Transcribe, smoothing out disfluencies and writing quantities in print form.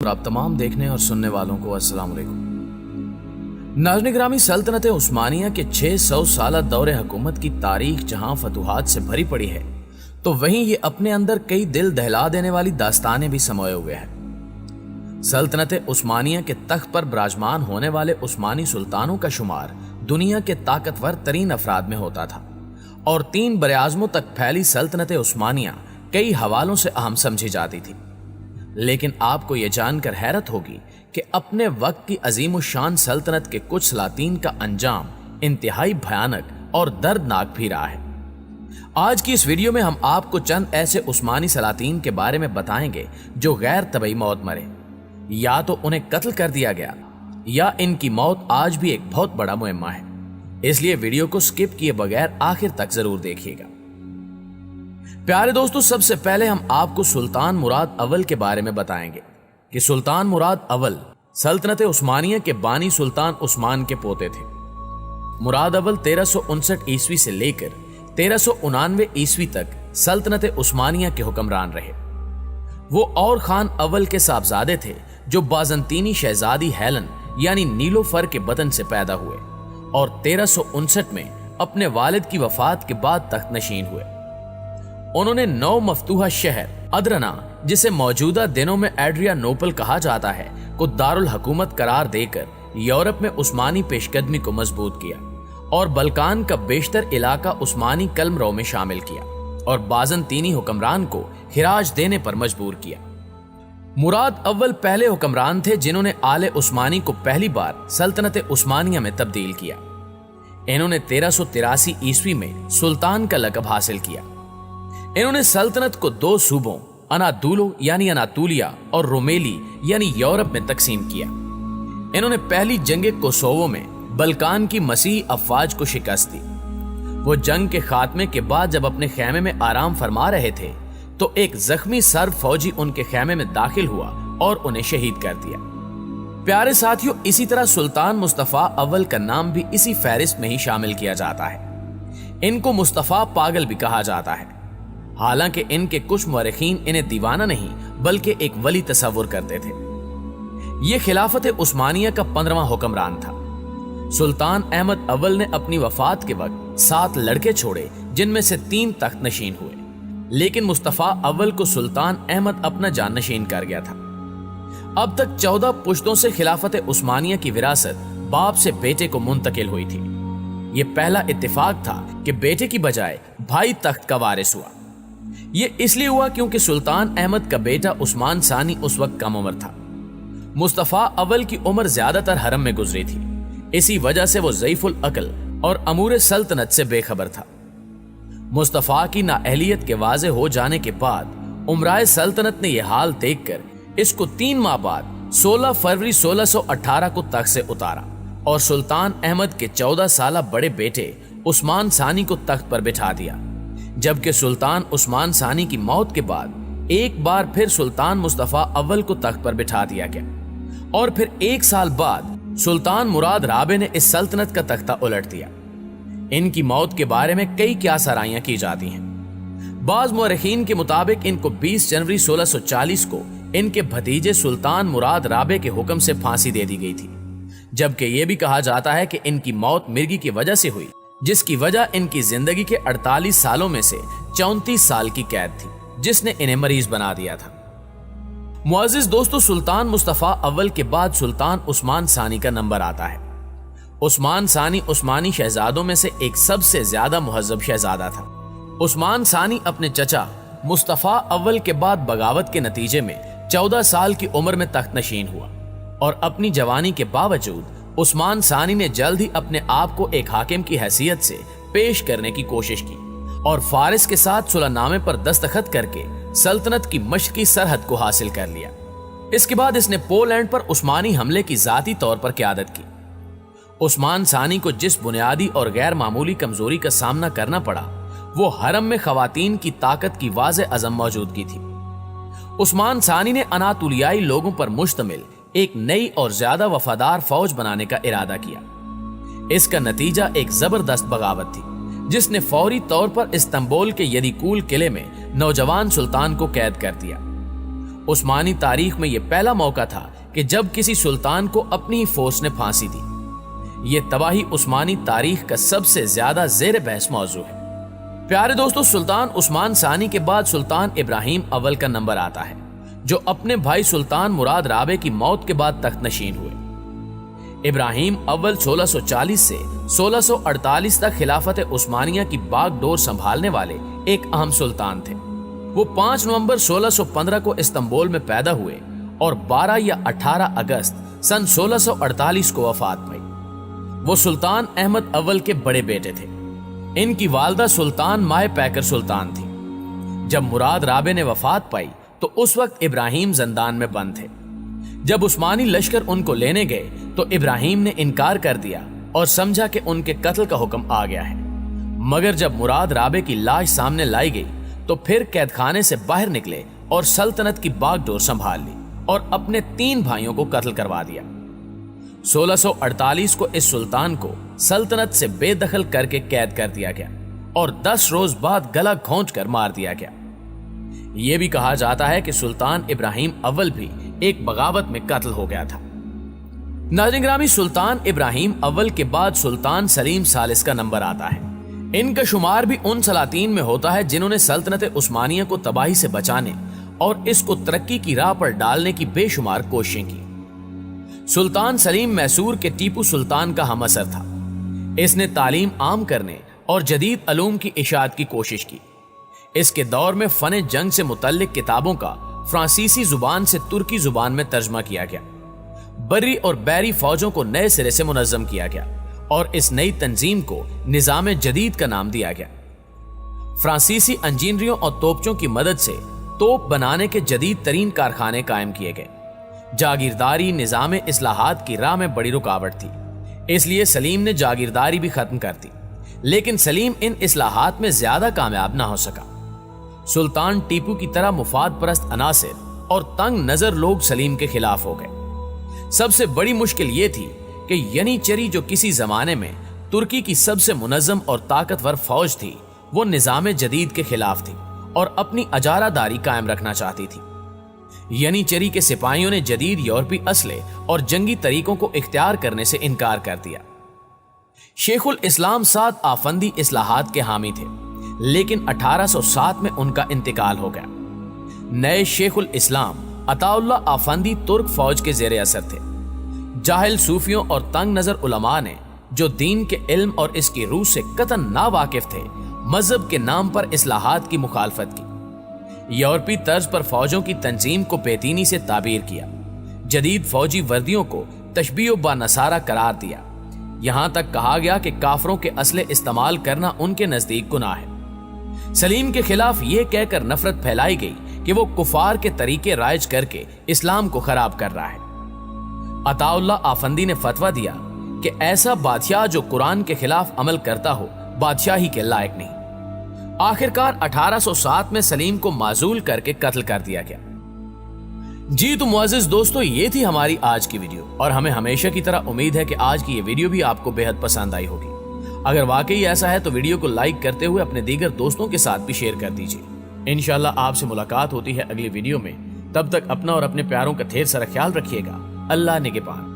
आप तमाम देखने और सुनने वालों को अस्सलाम वालेकुम। नाज़रीन गिरामी, सल्तनत उस्मानिया के 600 साल दौरे हुकूमत की तारीख जहां फतूहात से भरी पड़ी है, तो वहीं ये अपने अंदर कई दिल दहला देने वाली दास्तानें भी समाये हुए हैं। सल्तनत उस्मानिया के तख्त पर विराजमान होने वाले उस्मानी सुल्तानों का शुमार दुनिया के ताकतवर तरीन अफराद में होता था और 3 बरे-आज़मों तक फैली सल्तनत उस्मानिया कई हवालों से अहम समझी जाती थी। लेकिन आपको यह जानकर हैरत होगी कि अपने वक्त की अजीम शान सल्तनत के कुछ सलातीन का अंजाम इंतहाई भयानक और दर्दनाक भी रहा है। आज की इस वीडियो में हम आपको चंद ऐसे उस्मानी सलातीन के बारे में बताएंगे जो गैर तबई मौत मरे, या तो उन्हें कत्ल कर दिया गया या इनकी मौत आज भी एक बहुत बड़ा मुअम्मा है। इसलिए वीडियो को स्किप किए बगैर आखिर तक जरूर देखिएगा। प्यारे दोस्तों, सबसे पहले हम आपको सुल्तान मुराद अव्वल के बारे में बताएंगे कि सुल्तान मुराद अव्वल सल्तनत उस्मानिया के बानी सुल्तान उस्मान के पोते थे। मुराद अव्वल 1359 ईस्वी से लेकर 1399 ईस्वी तक सल्तनत उस्मानिया के हुक्मरान रहे। वो और खान अव्वल के साहबजादे थे जो बाज़ंतीनी शहजादी हेलन यानी नीलोफर के बतन से पैदा हुए और 1359 में अपने वालिद की वफात के बाद तख्त नशीन हुए। उन्होंने 9 मफतूहा शहर अदरना, जिसे मौजूदा दिनों में एड्रियानोपल कहा जाता है, को दारुल हुकूमत करार देकर यूरोप में उस्मानी पेशकदमी को मजबूत किया और बल्कान का बेशतर इलाका उस्मानी कलमरों में शामिल किया और बाज़ंतीनी हुक्मरान को खिराज देने पर मजबूर किया। मुराद अव्वल पहले हुक्मरान थे जिन्होंने आले उस्मानी को पहली बार सल्तनत उस्मानिया में तब्दील किया। इन्होंने 1383 ईस्वी में सुल्तान का लक़ब हासिल किया। इन्होंने सल्तनत को 2 सूबों अनादुलो यानी अनातुलिया और रोमेली यानी यूरोप में तकसीम किया। इन्होंने पहली जंग कोसोवो में बल्कान की मसीह अफवाज को शिकस्त दी। वो जंग के खात्मे के बाद जब अपने खेमे में आराम फरमा रहे थे तो एक जख्मी सर्ब फौजी उनके खेमे में दाखिल हुआ और उन्हें शहीद कर दिया। प्यारे साथियों, इसी तरह सुल्तान मुस्तफा अव्वल का नाम भी इसी फहरिस्त में ही शामिल किया जाता है। इनको मुस्तफा पागल भी कहा जाता है। हालांकि इनके कुछ मुअर्रिखीन इन्हें दीवाना नहीं बल्कि एक वली तस्वुर करते थे। यह खिलाफत उस्मानिया का 15वां हुक्मरान था। सुल्तान अहमद अव्वल ने अपनी वफात के वक्त 7 लड़के छोड़े जिनमें से 3 तख्त नशीन हुए, लेकिन मुस्तफा अव्वल को सुल्तान अहमद अपना जाननशीन कर गया था। अब तक 14 पुश्तों से खिलाफत उस्मानिया की विरासत बाप से बेटे को मुंतकिल हुई थी। यह पहला इत्तेफाक था कि बेटे की बजाय भाई तख्त का वारिस हुआ। ये इसलिए हुआ क्योंकि सुल्तान अहमद का बेटा उस्मान सानी उस वक्त कम उम्र था। मुस्तफा अव्वल की उम्र ज्यादातर हरम में गुजरी थी, इसी वजह से वो ज़ईफुल अक्ल और अमूर सल्तनत से बेखबर था। मुस्तफा की नाअहलियत के वाज़े हो जाने के बाद उमराए सल्तनत ने यह हाल देखकर इसको 3 माह बाद 16 फरवरी 1618 को तख्त से उतारा और सुल्तान अहमद के 14 साल बड़े बेटे उस्मान सानी को तख्त पर बिठा दिया। जबकि सुल्तान उस्मान सानी की मौत के बाद एक बार फिर सुल्तान मुस्तफा अव्वल को तख्त पर बिठा दिया गया और फिर 1 साल बाद सुल्तान मुराद राबे ने इस सल्तनत का तख्ता उलट दिया। इनकी मौत के बारे में कई क्यासराइयां की जाती हैं। बाज मुअर्रिखीन के मुताबिक इनको 20 जनवरी 1640 को इनके भतीजे सुल्तान मुराद राबे के हुक्म से फांसी दे दी गई थी, जबकि यह भी कहा जाता है कि इनकी मौत मिर्गी की वजह से हुई, जिसकी वजह इनकी जिंदगी के 48 सालों में से 34 साल की कैद थी, जिसने इन्हें मरीज बना दिया था। मुअज़्ज़िज़ दोस्तों, सुल्तान मुस्तफा अव्वल के बाद सुल्तान उस्मान सानी का नंबर आता है। उस्मान सानी उस्मानी शहजादों में से एक सबसे ज्यादा मुहज्जब शहजादा था। उस्मान सानी अपने चचा मुस्तफा अव्वल के बाद बगावत के नतीजे में 14 साल की उम्र में तख्त नशीन हुआ और अपनी जवानी के बावजूद उस्मान सानी ने जल्द ही अपने आप को एक हाकिम की हैसियत से पेश करने की कोशिश की और फारिस के साथ सुलहनामे पर दस्तखत करके सल्तनत की मशरकी सरहद को हासिल कर लिया। इसके बाद इसने पोलैंड पर उस्मानी हमले की जाती तौर पर क़यादत की। उस्मान सानी को जिस बुनियादी और गैर मामूली कमजोरी का सामना करना पड़ा, वो हरम में खवातीन की ताकत की वाज़े अज़म मौजूदगी थी। उस्मान सानी ने अनातुलियाई लोगों पर मुश्तमिल एक नई और ज्यादा वफादार फौज बनाने का इरादा किया। इसका नतीजा एक जबरदस्त बगावत थी जिसने फौरी तौर पर इस्तांबुल के यदीकुल किले में नौजवान सुल्तान को कैद कर दिया। عثمانی تاریخ میں یہ پہلا موقع تھا کہ جب کسی سلطان کو اپنی ہی فورس نے پھانسی دی۔ یہ تباہی عثمانی تاریخ کا سب سے زیادہ زیر بحث موضوع ہے۔ پیارے دوستو، سلطان عثمان ثانی کے بعد سلطان ابراہیم اول کا نمبر آتا ہے، جو اپنے بھائی سلطان مراد رابع کی موت کے بعد تخت نشین ہوئے۔ ابراہیم اول 1640 سے 1648 تک خلافت عثمانیہ کی باغ ڈور سنبھالنے والے ایک اہم سلطان تھے۔ وہ 5 نومبر 1615 کو استنبول میں پیدا ہوئے اور 12 یا 18 اگست سن 1648 کو وفات پائی۔ وہ سلطان احمد اول کے بڑے بیٹے تھے۔ ان کی والدہ سلطان مائے پیکر سلطان تھی۔ جب مراد رابع نے وفات پائی تو اس وقت ابراہیم زندان میں بند تھے۔ جب عثمانی لشکر ان کو لینے گئے تو ابراہیم نے انکار کر دیا اور سمجھا کہ ان کے قتل کا حکم آ گیا ہے، مگر جب مراد رابع کی لاش سامنے لائی گئی تو پھر قید خانے سے باہر نکلے اور سلطنت کی باغ ڈور سنبھال لی اور اپنے 3 بھائیوں کو قتل کروا دیا۔ 1648 کو اس سلطان کو سلطنت سے بے دخل کر کے قید کر دیا گیا اور 10 روز بعد گلا کھونچ کر مار دیا گیا۔ یہ بھی کہا جاتا ہے کہ سلطان ابراہیم اول بھی ایک بغاوت میں قتل ہو گیا تھا۔ ناظرین گرامی، سلطان ابراہیم اول کے بعد سلطان سلیم ثالث کا نمبر آتا ہے۔ ان کا شمار بھی ان سلاطین میں ہوتا ہے جنہوں نے سلطنت عثمانیہ کو تباہی سے بچانے اور اس کو ترقی کی راہ پر ڈالنے کی بے شمار کوششیں کی۔ سلطان سلیم میسور کے ٹیپو سلطان کا ہم اثر تھا۔ اس نے تعلیم عام کرنے اور جدید علوم کی اشاعت کی کوشش کی۔ اس کے دور میں فن جنگ سے متعلق کتابوں کا فرانسیسی زبان سے ترکی زبان میں ترجمہ کیا گیا۔ بری اور بحری فوجوں کو نئے سرے سے منظم کیا گیا اور اس نئی تنظیم کو نظام جدید کا نام دیا گیا۔ فرانسیسی انجینئروں اور توپچوں کی مدد سے توپ بنانے کے جدید ترین کارخانے قائم کیے گئے۔ جاگیرداری نظام اصلاحات کی راہ میں بڑی رکاوٹ تھی، اس لیے سلیم نے جاگیرداری بھی ختم کر دی، لیکن سلیم ان اصلاحات میں زیادہ کامیاب نہ ہو سکا۔ سلطان ٹیپو کی طرح مفاد پرست عناصر اور تنگ نظر لوگ سلیم کے خلاف ہو گئے۔ سب سے بڑی مشکل یہ تھی کہ ینیچری جو کسی زمانے میں ترکی کی سب سے منظم اور طاقتور فوج تھی، وہ نظام جدید کے خلاف تھی اور اپنی اجارہ داری قائم رکھنا چاہتی تھی۔ ینیچری کے سپاہیوں نے جدید یورپی اسلحے اور جنگی طریقوں کو اختیار کرنے سے انکار کر دیا۔ شیخ الاسلام سعد آفندی اصلاحات کے حامی تھے، لیکن 1807 میں ان کا انتقال ہو گیا۔ نئے شیخ الاسلام عطا اللہ آفندی ترک فوج کے زیر اثر تھے۔ جاہل صوفیوں اور تنگ نظر علماء نے جو دین کے علم اور اس کی روح سے قطعاً ناواقف تھے، مذہب کے نام پر اصلاحات کی مخالفت کی۔ یورپی طرز پر فوجوں کی تنظیم کو بے دینی سے تعبیر کیا، جدید فوجی وردیوں کو تشبیہ با نصارہ قرار دیا، یہاں تک کہا گیا کہ کافروں کے اسلحے استعمال کرنا ان کے نزدیک گناہ ہے۔ سلیم کے خلاف یہ کہہ کر نفرت پھیلائی گئی کہ وہ کفار کے طریقے رائج کر کے اسلام کو خراب کر رہا ہے۔ عطا اللہ آفندی نے فتویٰ دیا کہ ایسا بادشاہ جو قرآن کے خلاف عمل کرتا ہو بادشاہی کے لائق نہیں۔ آخرکار 1807 میں سلیم کو معزول کر کے قتل کر دیا گیا۔ جی تو معزز دوستو، یہ تھی ہماری آج کی ویڈیو، اور ہمیں ہمیشہ کی طرح امید ہے کہ آج کی یہ ویڈیو بھی آپ کو بے حد پسند آئی ہوگی۔ اگر واقعی ایسا ہے تو ویڈیو کو لائک کرتے ہوئے اپنے دیگر دوستوں کے ساتھ بھی شیئر کر دیجیے۔ انشاءاللہ آپ سے ملاقات ہوتی ہے اگلی ویڈیو میں، تب تک اپنا اور اپنے پیاروں کا ڈھیر سارا خیال رکھیے گا۔ اللہ نگہبان۔